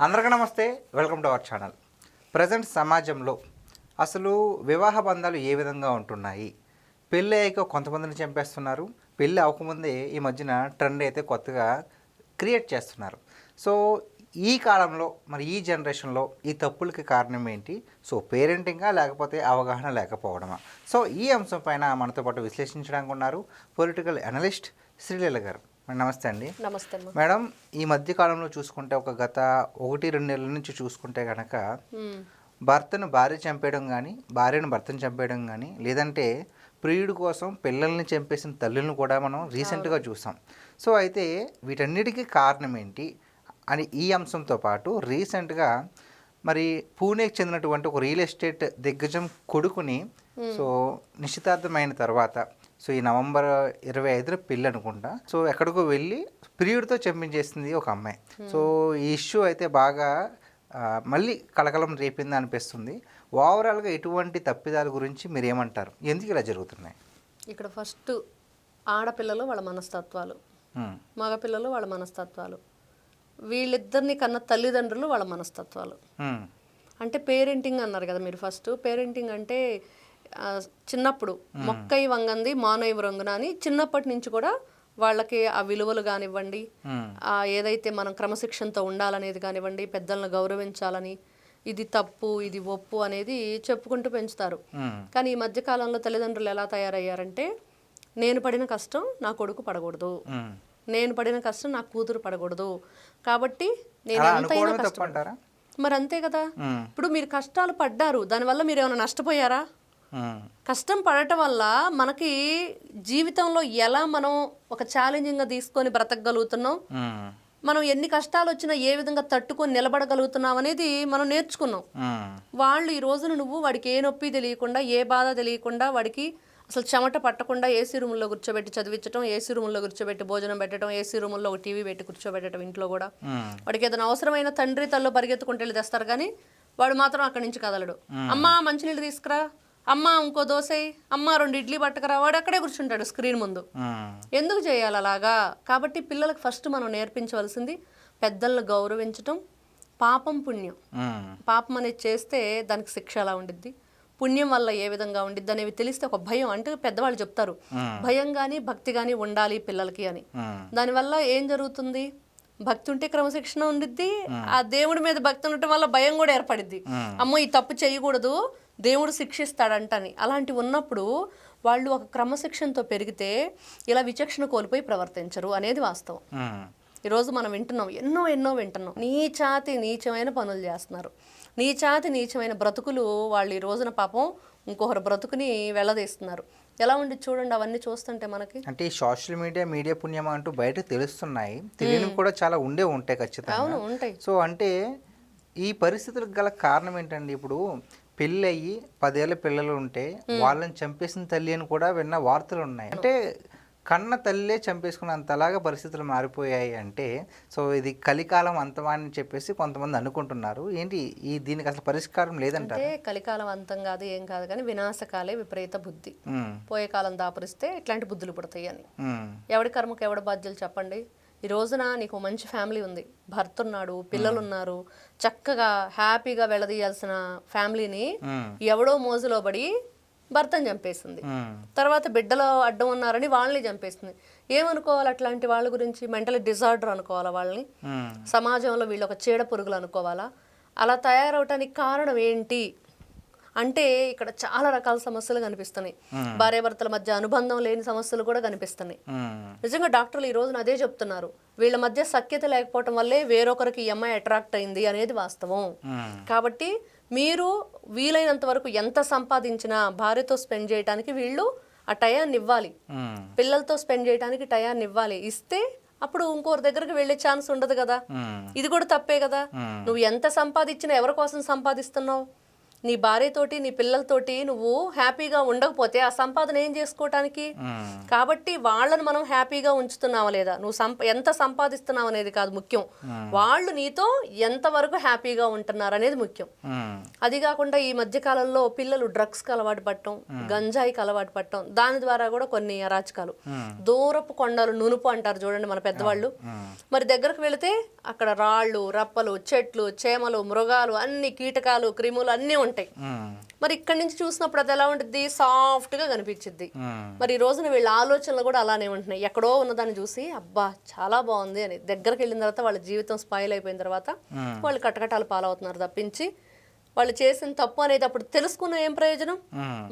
అందరికీ నమస్తే, welcome to our channel. Present సమాజంలో అసలు వివాహ బంధాలు ఏ విధంగా ఉంటున్నాయి? పెళ్ళి అయ్యాక కొంతమందిని చంపేస్తున్నారు, పెళ్ళి అవ్వకముందే ఈ మధ్యన ట్రెండ్ అయితే కొత్తగా క్రియేట్ చేస్తున్నారు. సో ఈ కాలంలో మరి ఈ జనరేషన్లో ఈ తప్పులకి కారణం ఏంటి? సో పేరెంటింగా లేకపోతే అవగాహన లేకపోవడమా? సో ఈ అంశం పైన మనతో పాటు విశ్లేషించడానికి ఉన్నారు పొలిటికల్ అనలిస్ట్ శ్రీలీల గారు. నమస్తే అండి. నమస్తే మేడం. ఈ మధ్య కాలంలో చూసుకుంటే ఒక గత 1-2 నెలల నుంచి చూసుకుంటే కనుక భర్తను భార్య చంపేయడం కానీ, భార్యను భర్తను చంపేయడం కానీ, లేదంటే ప్రియుడి కోసం పిల్లల్ని చంపేసిన తల్లులను కూడా మనం రీసెంట్గా చూసాం. సో అయితే వీటన్నిటికీ కారణం ఏంటి అని ఈ అంశంతో పాటు రీసెంట్గా మరి పూణేకి చెందినటువంటి ఒక రియల్ ఎస్టేట్ దిగ్గజం కొడుకుని సో నిశ్చితార్థమైన తర్వాత సో ఈ నవంబర్ 25న పెళ్ళి అనుకుంటా. సో ఎక్కడికో వెళ్ళి ప్రియుడితో చంపించేసింది ఒక అమ్మాయి. సో ఈ ఇష్యూ అయితే బాగా మళ్ళీ కలకలం రేపింది అనిపిస్తుంది. ఓవరాల్గా ఎటువంటి తప్పిదాల గురించి మీరు ఏమంటారు? ఎందుకు ఇలా జరుగుతున్నాయి? ఇక్కడ ఫస్ట్ ఆడపిల్లలు వాళ్ళ మనస్తత్వాలు, మగపిల్లలు వాళ్ళ మనస్తత్వాలు, వీళ్ళిద్దరిని కన్న తల్లిదండ్రులు వాళ్ళ మనస్తత్వాలు. అంటే పేరెంటింగ్ అన్నారు కదా మీరు. ఫస్ట్ పేరెంటింగ్ అంటే చిన్నప్పుడు మొక్కై వంగంది మానవ రంగున అని చిన్నప్పటి నుంచి కూడా వాళ్ళకి ఆ విలువలు కానివ్వండి, ఏదైతే మనం క్రమశిక్షణతో ఉండాలనేది కానివ్వండి, పెద్దలను గౌరవించాలని, ఇది తప్పు ఇది ఒప్పు అనేది చెప్పుకుంటూ పెంచుతారు. కానీ ఈ మధ్యకాలంలో తల్లిదండ్రులు ఎలా తయారయ్యారంటే, నేను పడిన కష్టం నా కొడుకు పడకూడదు, నేను పడిన కష్టం నా కూతురు పడకూడదు, కాబట్టి నేను ఎంతైనా కష్టపడతారా. మరి అంతే కదా. ఇప్పుడు మీరు కష్టాలు పడ్డారు, దానివల్ల మీరు ఏమైనా నష్టపోయారా? కష్టం పడటం వల్ల మనకి జీవితంలో ఎలా మనం ఒక ఛాలెంజింగ్గా తీసుకొని బ్రతకగలుగుతున్నాం, మనం ఎన్ని కష్టాలు వచ్చినా ఏ విధంగా తట్టుకొని నిలబడగలుగుతున్నాం అనేది మనం నేర్చుకున్నాం. వాళ్ళు ఈ రోజున నువ్వు వాడికి ఏ నొప్పి తెలియకుండా, ఏ బాధ తెలియకుండా, వాడికి అసలు చెమట పట్టకుండా ఏసీ రూముల్లో కూర్చోబెట్టి చదివించడం, ఏసీ రూముల్లో కూర్చోబెట్టి భోజనం పెట్టడం, ఏసీ రూముల్లో ఒక టీవీ పెట్టి కూర్చోబెట్టడం, ఇంట్లో కూడా వాడికి ఏదైనా అవసరమైన తండ్రి తల్లు పరిగెత్తుకుంటూ వెళ్ళి తెస్తారు, కానీ వాడు మాత్రం అక్కడి నుంచి కదలడు. అమ్మ మంచినీళ్ళు తీసుకురా, అమ్మ ఇంకో దోశ, అమ్మ 2 ఇడ్లీ పట్టుకురా, వాడు అక్కడే కూర్చుంటాడు స్క్రీన్ ముందు. ఎందుకు చేయాలి అలాగా? కాబట్టి పిల్లలకు ఫస్ట్ మనం నేర్పించవలసింది పెద్దలను గౌరవించటం. పాపం పుణ్యం, పాపం అనేది చేస్తే దానికి శిక్ష ఎలా ఉండిద్ది, పుణ్యం వల్ల ఏ విధంగా ఉండిద్ది అనేవి తెలిస్తే ఒక భయం, అంటే పెద్దవాళ్ళు చెప్తారు భయం కానీ భక్తి కానీ ఉండాలి పిల్లలకి అని. దానివల్ల ఏం జరుగుతుంది, భక్తి ఉంటే క్రమశిక్షణ ఉండిద్ది, ఆ దేవుడి మీద భక్తి ఉండటం వల్ల భయం కూడా ఏర్పడిద్ది. అమ్మో ఈ తప్పు చేయకూడదు, దేవుడు శిక్షిస్తాడంటని. అలాంటివి ఉన్నప్పుడు వాళ్ళు ఒక క్రమశిక్షణతో పెరిగితే ఇలా విచక్షణ కోల్పోయి ప్రవర్తించరు అనేది వాస్తవం. ఈరోజు మనం వింటున్నాం, ఎన్నో వింటున్నాం. నీచాతి నీచమైన పనులు చేస్తున్నారు, నీచాతి నీచమైన బ్రతుకులు వాళ్ళు ఈ రోజున పాపం ఇంకొకరు బ్రతుకుని వెళ్ళదీస్తున్నారు. ఎలా ఉండి చూడండి అవన్నీ చూస్తుంటే మనకి. అంటే ఈ సోషల్ మీడియా పుణ్యం అంటూ బయట తెలుస్తున్నాయి, తెలియని కూడా చాలా ఉంటాయి ఖచ్చితంగా. అవును, ఉంటాయి. సో అంటే ఈ పరిస్థితులకు గల కారణం ఏంటండి? ఇప్పుడు పెళ్ళి అయ్యి 10 ఏళ్ళ పిల్లలు ఉంటే వాళ్ళని చంపేసిన తల్లి అని కూడా విన్న వార్తలు ఉన్నాయి. అంటే కన్న తల్లే చంపేసుకున్నంతలాగా పరిస్థితులు మారిపోయాయి. అంటే సో ఇది కలికాలం అంతమా అని చెప్పేసి కొంతమంది అనుకుంటున్నారు. ఏంటి దీనికి అసలు పరిష్కారం లేదంటే? కలికాలం అంతం కాదు, ఏం కాదు, కానీ వినాశకాలే విపరీత బుద్ధి. పోయే కాలం దాపరిస్తే ఇట్లాంటి బుద్ధులు పుడతాయి అని. ఎవడి కర్మకు ఎవడ బాధ్యులు చెప్పండి. ఈ రోజున నీకు మంచి ఫ్యామిలీ ఉంది, భర్త ఉన్నాడు, పిల్లలు ఉన్నారు, చక్కగా హ్యాపీగా వెళ్ళదీయాల్సిన ఫ్యామిలీని ఎవడో మోజులో పడి భర్తను చంపేసింది. తర్వాత బిడ్డలో అడ్డం ఉన్నారని వాళ్ళని చంపేస్తుంది. ఏమనుకోవాలి అట్లాంటి వాళ్ళ గురించి? మెంటల్ డిజార్డర్ అనుకోవాలా వాళ్ళని? సమాజంలో వీళ్ళు ఒక చీడ పురుగులు అనుకోవాలా? అలా తయారవటానికి కారణం ఏంటి అంటే ఇక్కడ చాలా రకాల సమస్యలు కనిపిస్తున్నాయి. భార్యాభర్తల మధ్య అనుబంధం లేని సమస్యలు కూడా కనిపిస్తున్నాయి. నిజంగా డాక్టర్లు ఈ రోజున అదే చెప్తున్నారు, వీళ్ళ మధ్య సఖ్యత లేకపోవటం వల్లే వేరొకరికి ఈ అమ్మాయి అట్రాక్ట్ అయింది అనేది వాస్తవం. కాబట్టి మీరు వీలైనంత వరకు ఎంత సంపాదించినా భార్యతో స్పెండ్ చేయడానికి వీళ్ళు ఆ టయాన్ని ఇవ్వాలి, పిల్లలతో స్పెండ్ చేయడానికి టయాన్ని ఇవ్వాలి. ఇస్తే అప్పుడు ఇంకోరి దగ్గరికి వెళ్ళే ఛాన్స్ ఉండదు కదా. ఇది కూడా తప్పే కదా. నువ్వు ఎంత సంపాదించినా ఎవరి కోసం సంపాదిస్తున్నావు? నీ భార్యతోటి నీ పిల్లలతోటి నువ్వు హ్యాపీగా ఉండకపోతే ఆ సంపాదన ఏం చేసుకోవటానికి? కాబట్టి వాళ్ళని మనం హ్యాపీగా ఉంచుతున్నావా లేదా, నువ్వు ఎంత సంపాదిస్తున్నావు అనేది కాదు ముఖ్యం, వాళ్ళు నీతో ఎంతవరకు హ్యాపీగా ఉంటున్నారు అనేది ముఖ్యం. అది కాకుండా ఈ మధ్య కాలంలో పిల్లలు డ్రగ్స్కి అలవాటు పడటం, గంజాయికి అలవాటు పడటం, దాని ద్వారా కూడా కొన్ని అరాచకాలు. దూరపు కొండలు నునుపు అంటారు చూడండి మన పెద్దవాళ్ళు. మరి దగ్గరకు వెళితే అక్కడ రాళ్ళు, రప్పలు, చెట్లు, చేమలు, మృగాలు, అన్ని కీటకాలు, క్రిములు అన్నీ ఉంటాయి. మరి ఇక్కడి నుంచి చూసినప్పుడు అది ఎలా ఉంటుంది? సాఫ్ట్ గా కనిపించింది. మరి ఈ రోజున వీళ్ళ ఆలోచనలు కూడా అలానే ఉంటున్నాయి. ఎక్కడో ఉన్నదాన్ని చూసి అబ్బా చాలా బాగుంది అని దగ్గరికి వెళ్ళిన తర్వాత వాళ్ళ జీవితం స్పాయిల్ అయిపోయిన తర్వాత వాళ్ళు కటకటాలు పాలవుతున్నారు తప్పించి వాళ్ళు చేసిన తప్పు అనేది అప్పుడు తెలుసుకున్న ఏం ప్రయోజనం?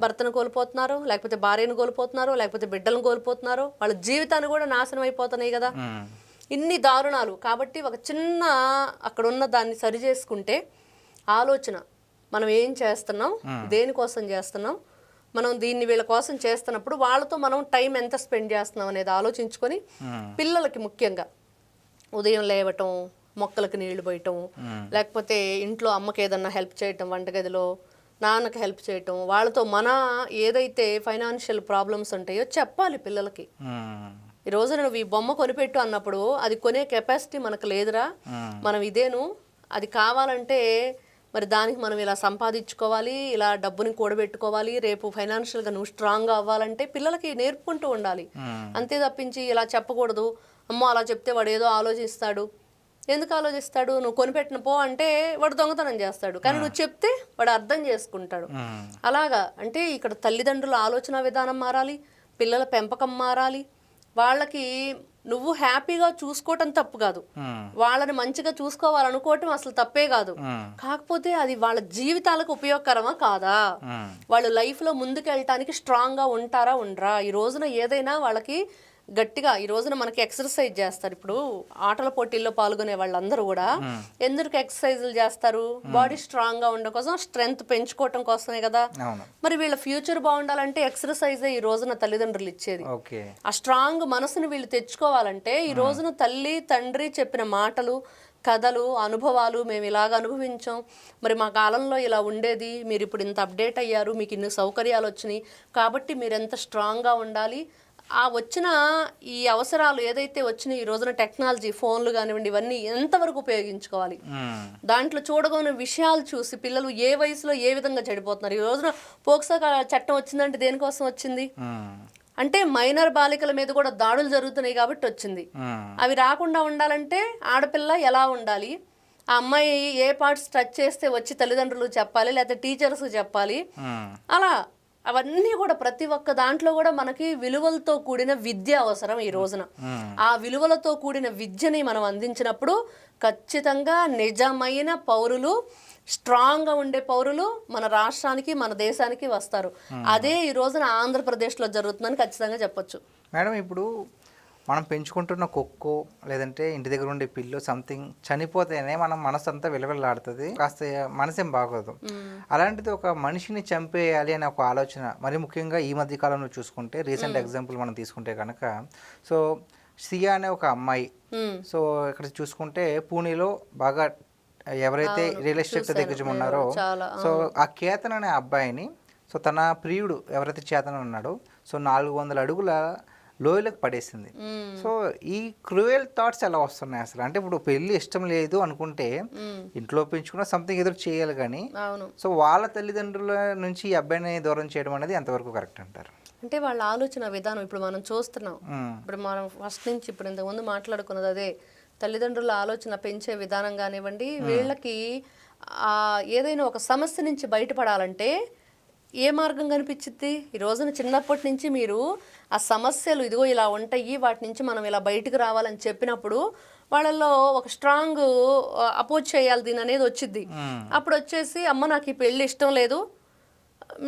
భర్తను కోల్పోతున్నారు, లేకపోతే భార్యను కోల్పోతున్నారు, లేకపోతే బిడ్డలను కోల్పోతున్నారు, వాళ్ళ జీవితాన్ని కూడా నాశనం అయిపోతున్నాయి కదా. ఇన్ని దారుణాలు. కాబట్టి ఒక చిన్న అక్కడ ఉన్న దాన్ని సరి చేసుకుంటే ఆలోచన, మనం ఏం చేస్తున్నాం, దేనికోసం చేస్తున్నాం, మనం దీన్ని వీళ్ళ కోసం చేస్తున్నప్పుడు వాళ్ళతో మనం టైం ఎంత స్పెండ్ చేస్తున్నాం అనేది ఆలోచించుకొని పిల్లలకి ముఖ్యంగా ఉదయం లేవటం, మొక్కలకు నీళ్లు పోయటం, లేకపోతే ఇంట్లో అమ్మకి ఏదన్నా హెల్ప్ చేయటం, వంటగదిలో నాన్నకి హెల్ప్ చేయటం, వాళ్ళతో మన ఏదైతే ఫైనాన్షియల్ ప్రాబ్లమ్స్ ఉంటాయో చెప్పాలి పిల్లలకి. ఈ రోజున నువ్వు ఈ బొమ్మ కొనిపెట్టు అన్నప్పుడు అది కొనే కెపాసిటీ మనకు లేదురా, మనం ఇదేను, అది కావాలంటే మరి దానికి మనం ఇలా సంపాదించుకోవాలి, ఇలా డబ్బుని కూడబెట్టుకోవాలి, రేపు ఫైనాన్షియల్గా నువ్వు స్ట్రాంగ్గా అవ్వాలంటే పిల్లలకి నేర్పుకుంటూ ఉండాలి. అంతే తప్పించి ఇలా చెప్పకూడదు, అమ్మో అలా చెప్తే వాడు ఏదో ఆలోచిస్తాడు. ఎందుకు ఆలోచిస్తాడు? నువ్వు కొనిపెట్టిన పో అంటే వాడు దొంగతనం చేస్తాడు, కానీ నువ్వు చెప్తే వాడు అర్థం చేసుకుంటాడు. అలాగా అంటే ఇక్కడ తల్లిదండ్రుల ఆలోచన విధానం మారాలి, పిల్లల పెంపకం మారాలి. వాళ్ళకి నువ్వు హ్యాపీగా చూసుకోవటం తప్పు కాదు, వాళ్ళని మంచిగా చూసుకోవాలనుకోవటం అసలు తప్పే కాదు. కాకపోతే అది వాళ్ళ జీవితాలకు ఉపయోగకరమా కాదా, వాళ్ళు లైఫ్లో ముందుకు వెళ్ళటానికి స్ట్రాంగ్గా ఉంటారా ఉండరా. ఈ రోజున ఏదైనా వాళ్ళకి గట్టిగా, ఈ రోజున మనకి ఎక్సర్సైజ్ చేస్తారు. ఇప్పుడు ఆటల పోటీల్లో పాల్గొనే వాళ్ళందరూ కూడా ఎందుకు ఎక్సర్సైజులు చేస్తారు? బాడీ స్ట్రాంగ్ గా ఉండడం కోసం, స్ట్రెంగ్త్ పెంచుకోవటం కోసమే కదా. మరి వీళ్ళ ఫ్యూచర్ బాగుండాలంటే ఎక్సర్సైజే ఈ రోజున తల్లిదండ్రులు ఇచ్చేది. ఆ స్ట్రాంగ్ మనసుని వీళ్ళు తెచ్చుకోవాలంటే ఈ రోజున తల్లి తండ్రి చెప్పిన మాటలు, కథలు, అనుభవాలు, మేము ఇలాగ అనుభవించాం, మరి మా కాలంలో ఇలా ఉండేది, మీరు ఇప్పుడు ఇంత అప్డేట్ అయ్యారు, మీకు ఇన్ని సౌకర్యాలు వచ్చినాయి, కాబట్టి మీరు ఎంత స్ట్రాంగ్గా ఉండాలి, ఆ వచ్చిన ఈ అవసరాలు ఏదైతే వచ్చినాయి ఈ రోజున టెక్నాలజీ, ఫోన్లు కానివ్వండి, ఇవన్నీ ఎంతవరకు ఉపయోగించుకోవాలి, దాంట్లో చూడగలిగిన విషయాలు చూసి పిల్లలు ఏ వయసులో ఏ విధంగా చెడిపోతున్నారు. ఈ రోజున పోక్సో చట్టం వచ్చిందంటే దేనికోసం వచ్చింది అంటే మైనర్ బాలికల మీద కూడా దాడులు జరుగుతున్నాయి కాబట్టి వచ్చింది. అవి రాకుండా ఉండాలంటే ఆడపిల్ల ఎలా ఉండాలి, ఆ అమ్మాయి ఏ పార్ట్స్ టచ్ చేస్తే వచ్చి తల్లిదండ్రులు చెప్పాలి, లేకపోతే టీచర్స్ చెప్పాలి, అలా అవన్నీ కూడా ప్రతి ఒక్క దాంట్లో కూడా మనకి విలువలతో కూడిన విద్య అవసరం ఈ రోజున. ఆ విలువలతో కూడిన విద్యని మనం అందించినప్పుడు ఖచ్చితంగా నిజమైన పౌరులు, స్ట్రాంగ్గా ఉండే పౌరులు మన రాష్ట్రానికి, మన దేశానికి వస్తారు. అదే ఈ రోజున ఆంధ్రప్రదేశ్లో జరుగుతుందని ఖచ్చితంగా చెప్పొచ్చు. మేడం, ఇప్పుడు మనం పెంచుకుంటున్న కుక్కో లేదంటే ఇంటి దగ్గర ఉండే పిల్లు సంథింగ్ చనిపోతేనే మనం మనసు అంతా విలవిల్లాడుతుంది, కాస్త మనసేం బాగోదు. అలాంటిది ఒక మనిషిని చంపేయాలి అనే ఒక ఆలోచన, మరి ముఖ్యంగా ఈ మధ్య కాలంలో చూసుకుంటే రీసెంట్ ఎగ్జాంపుల్ మనం తీసుకుంటే కనుక, సో సియా అనే ఒక అమ్మాయి, సో ఇక్కడ చూసుకుంటే పూణేలో బాగా ఎవరైతే రియల్ ఎస్టేట్ దిగ్గజం ఉన్నారో, సో ఆ కేతన్ అనే అబ్బాయిని, సో తన ప్రియుడు ఎవరైతే చేతన ఉన్నాడో, సో 400 అడుగుల లోయలకు పడేసింది. సో ఈ క్రూయల్ థాట్స్ ఎలా వస్తున్నాయి అసలు? అంటే ఇప్పుడు పెళ్లి ఇష్టం లేదు అనుకుంటే ఇంట్లో పెంచుకున్న సంథింగ్ ఎదురు చేయాలి, కానీ సో వాళ్ళ తల్లిదండ్రుల నుంచి ఈ అబ్బాయిని దూరం చేయడం అనేది ఎంతవరకు కరెక్ట్ అంటారు? అంటే వాళ్ళ ఆలోచన విధానం ఇప్పుడు మనం చూస్తున్నాం. ఇప్పుడు మనం ఫస్ట్ నుంచి ఇప్పుడు ఇంతకుముందు మాట్లాడుకున్నది అదే, తల్లిదండ్రుల ఆలోచన పెంచే విధానం కానివ్వండి, వీళ్ళకి ఏదైనా ఒక సమస్య నుంచి బయటపడాలంటే ఏ మార్గం కనిపించింది? ఈ రోజున చిన్నప్పటి నుంచి మీరు ఆ సమస్యలు ఇదిగో ఇలా ఉంటాయి, వాటి నుంచి మనం ఇలా బయటకు రావాలని చెప్పినప్పుడు వాళ్ళల్లో ఒక స్ట్రాంగ్ అపోజ్ చేయాలి దీని అనేది వచ్చింది. అప్పుడు వచ్చేసి అమ్మ నాకు ఈ పెళ్ళి ఇష్టం లేదు,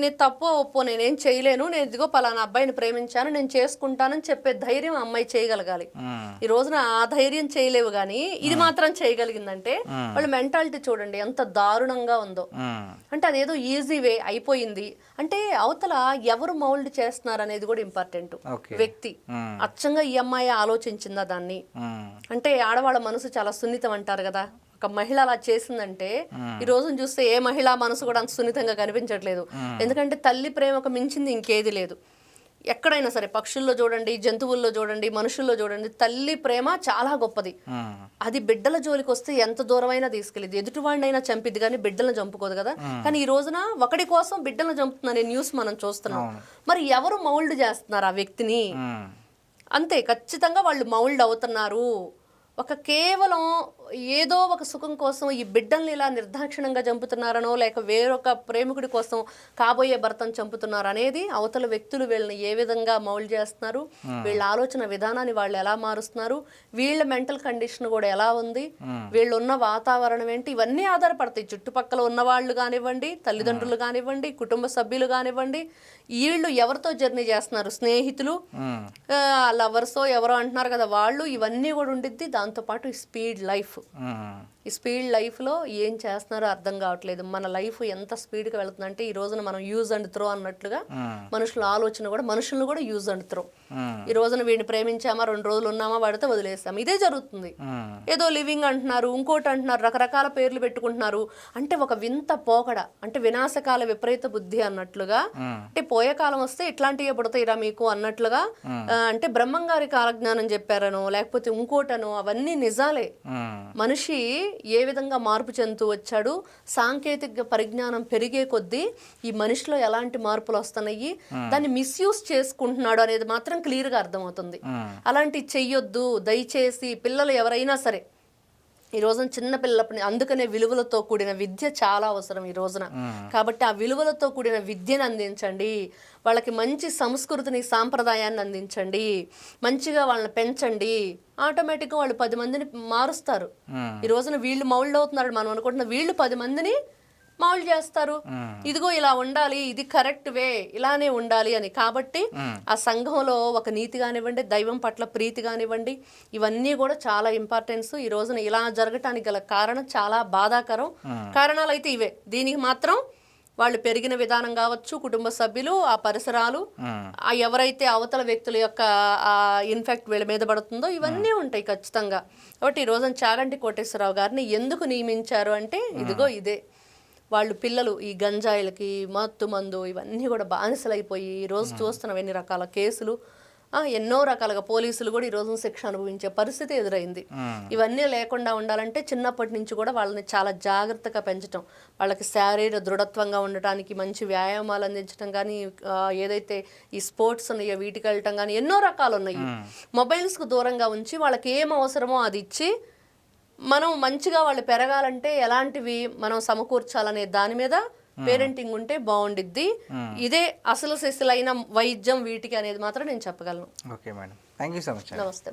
నేను తప్పో ఒప్పో నేనేం చేయలేను, నేను ఇదిగో పలానా అబ్బాయిని ప్రేమించాను, నేను చేసుకుంటానని చెప్పే ధైర్యం అమ్మాయి చేయగలగాలి. ఈ రోజున ఆ ధైర్యం చేయలేవు, కానీ ఇది మాత్రం చేయగలిగిందంటే వాళ్ళ మెంటాలిటీ చూడండి ఎంత దారుణంగా ఉందో. అంటే అదేదో ఈజీ వే అయిపోయింది అంటే అవతల ఎవరు మౌల్డ్ చేస్తున్నారు అనేది కూడా ఇంపార్టెంట్. వ్యక్తి అచ్చంగా ఈ అమ్మాయి ఆలోచించిందా దాన్ని? అంటే ఆడవాళ్ళ మనసు చాలా సున్నితం అంటారు కదా, ఒక మహిళ అలా చేసిందంటే ఈ రోజును చూస్తే ఏ మహిళ మనసు కూడా అంత సున్నితంగా కనిపించట్లేదు. ఎందుకంటే తల్లి ప్రేమకు మించింది ఇంకేది లేదు. ఎక్కడైనా సరే పక్షుల్లో చూడండి, జంతువుల్లో చూడండి, మనుషుల్లో చూడండి, తల్లి ప్రేమ చాలా గొప్పది. అది బిడ్డల జోలికి వస్తే ఎంత దూరమైనా తీసుకెళ్ళింది. ఎదుటివాడినైనా చంపిద్ది కానీ బిడ్డలను చంపుకోదు కదా. కానీ ఈ రోజున ఒకటి కోసం బిడ్డలను చంపుతుందనే న్యూస్ మనం చూస్తున్నాం. మరి ఎవరు మౌల్డ్ చేస్తున్నారు ఆ వ్యక్తిని? అంతే, ఖచ్చితంగా వాళ్ళు మౌల్డ్ అవుతున్నారు. ఒక కేవలం ఏదో ఒక సుఖం కోసం ఈ బిడ్డల్ని ఇలా నిర్దాక్షిణంగా చంపుతున్నారనో, లేక వేరొక ప్రేమికుడి కోసం కాబోయే భర్తను చంపుతున్నారు అనేది అవతల వ్యక్తులు వీళ్ళని ఏ విధంగా మౌల్డ్ చేస్తున్నారు, వీళ్ళ ఆలోచన విధానాన్ని వాళ్ళు ఎలా మారుస్తున్నారు, వీళ్ళ మెంటల్ కండిషన్ కూడా ఎలా ఉంది, వీళ్ళు ఉన్న వాతావరణం ఏంటి, ఇవన్నీ ఆధారపడతాయి. చుట్టుపక్కల ఉన్న వాళ్ళు కానివ్వండి, తల్లిదండ్రులు కానివ్వండి, కుటుంబ సభ్యులు కానివ్వండి, వీళ్ళు ఎవరితో జర్నీ చేస్తున్నారు, స్నేహితులు, లవర్సో ఎవరో అంటున్నారు కదా వాళ్ళు, ఇవన్నీ కూడా ఉండిద్ది. దాంతోపాటు స్పీడ్ లైఫ్, ఈ స్పీడ్ లైఫ్లో ఏం చేస్తున్నారో అర్థం కావట్లేదు. మన లైఫ్ ఎంత స్పీడ్గా వెళ్తుందంటే ఈ రోజున మనం యూజ్ అండ్ త్రో అన్నట్లుగా మనుషుల ఆలోచన కూడా మనుషులను కూడా యూజ్ అండ్ త్రో. ఈ రోజున వీడిని ప్రేమించామా, 2 రోజులు ఉన్నామా, వాడితే వదిలేస్తాం. ఇదే జరుగుతుంది. ఏదో లివింగ్ అంటున్నారు, ఇంకోటి అంటున్నారు, రకరకాల పేర్లు పెట్టుకుంటున్నారు. అంటే ఒక వింత పోకడ, అంటే వినాశకాల విపరీత బుద్ధి అన్నట్లుగా. అంటే పోయే కాలం వస్తే ఇట్లాంటివే పుడతాయిరా మీకు అన్నట్లుగా. అంటే బ్రహ్మంగారి కాలజ్ఞానం చెప్పారనో లేకపోతే ఇంకోటనో అవన్నీ నిజాలే. మనిషి ఏ విధంగా మార్పు చెందుతూ వచ్చాడు, సాంకేతిక పరిజ్ఞానం పెరిగే కొద్దీ ఈ మనిషిలో ఎలాంటి మార్పులు వస్తున్నాయి, దాన్ని మిస్యూజ్ చేసుకుంటున్నాడు అనేది మాత్రం క్లియర్గా అర్థమవుతుంది. అలాంటి చెయ్యొద్దు దయచేసి. పిల్లలు ఎవరైనా సరే ఈ రోజున చిన్న పిల్లలపని, అందుకనే విలువలతో కూడిన విద్య చాలా అవసరం ఈ రోజున. కాబట్టి ఆ విలువలతో కూడిన విద్యను అందించండి, వాళ్ళకి మంచి సంస్కృతిని, సాంప్రదాయాన్ని అందించండి, మంచిగా వాళ్ళని పెంచండి. ఆటోమేటిక్గా వాళ్ళు 10 మందిని మారుస్తారు. ఈ రోజున వీళ్ళు మౌల్డ్ అవుతున్నారు మనం అనుకుంటున్న, వీళ్ళు 10 మందిని మౌల్డ్ చేస్తారు. ఇదిగో ఇలా ఉండాలి, ఇది కరెక్ట్ వే, ఇలానే ఉండాలి అని. కాబట్టి ఆ సంఘంలో ఒక నీతి కానివ్వండి, దైవం పట్ల ప్రీతి కానివ్వండి, ఇవన్నీ కూడా చాలా ఇంపార్టెన్స్. ఈ రోజున ఇలా జరగటానికి గల కారణం చాలా బాధాకరం. కారణాలు అయితే ఇవే. దీనికి మాత్రం వాళ్ళు పెరిగిన విధానం కావచ్చు, కుటుంబ సభ్యులు, ఆ పరిసరాలు, ఆ ఎవరైతే అవతల వ్యక్తుల యొక్క ఇన్ఫెక్ట్ వీళ్ళ మీద పడుతుందో ఇవన్నీ ఉంటాయి ఖచ్చితంగా. కాబట్టి ఈ రోజున చాగంటి కోటేశ్వరరావు గారిని ఎందుకు నియమించారు అంటే ఇదిగో ఇదే. వాళ్ళు పిల్లలు ఈ గంజాయిలకి, మత్తు మందు ఇవన్నీ కూడా బానిసలైపోయి ఈరోజు చూస్తున్నాం ఎన్ని రకాల కేసులు, ఎన్నో రకాలుగా పోలీసులు కూడా ఈరోజు శిక్ష అనుభవించే పరిస్థితి ఎదురైంది. ఇవన్నీ లేకుండా ఉండాలంటే చిన్నప్పటి నుంచి కూడా వాళ్ళని చాలా జాగ్రత్తగా పెంచడం, వాళ్ళకి శారీరక దృఢత్వంగా ఉండటానికి మంచి వ్యాయామాలు అందించడం కానీ, ఏదైతే ఈ స్పోర్ట్స్ ఉన్నాయో వీటికి వెళ్ళటం కానీ, ఎన్నో రకాలు ఉన్నాయి. మొబైల్స్కు దూరంగా ఉంచి వాళ్ళకి ఏం అవసరమో అది ఇచ్చి మనం మంచిగా వాళ్ళు పెరగాలంటే ఎలాంటివి మనం సమకూర్చాలనే దాని మీద పేరెంటింగ్ ఉంటే బాగుండిద్ది. ఇదే అసలు సిసలైన వైద్యం వీటికి అనేది మాత్రం నేను చెప్పగలను. Okay madam, thank you so much. నమస్తే.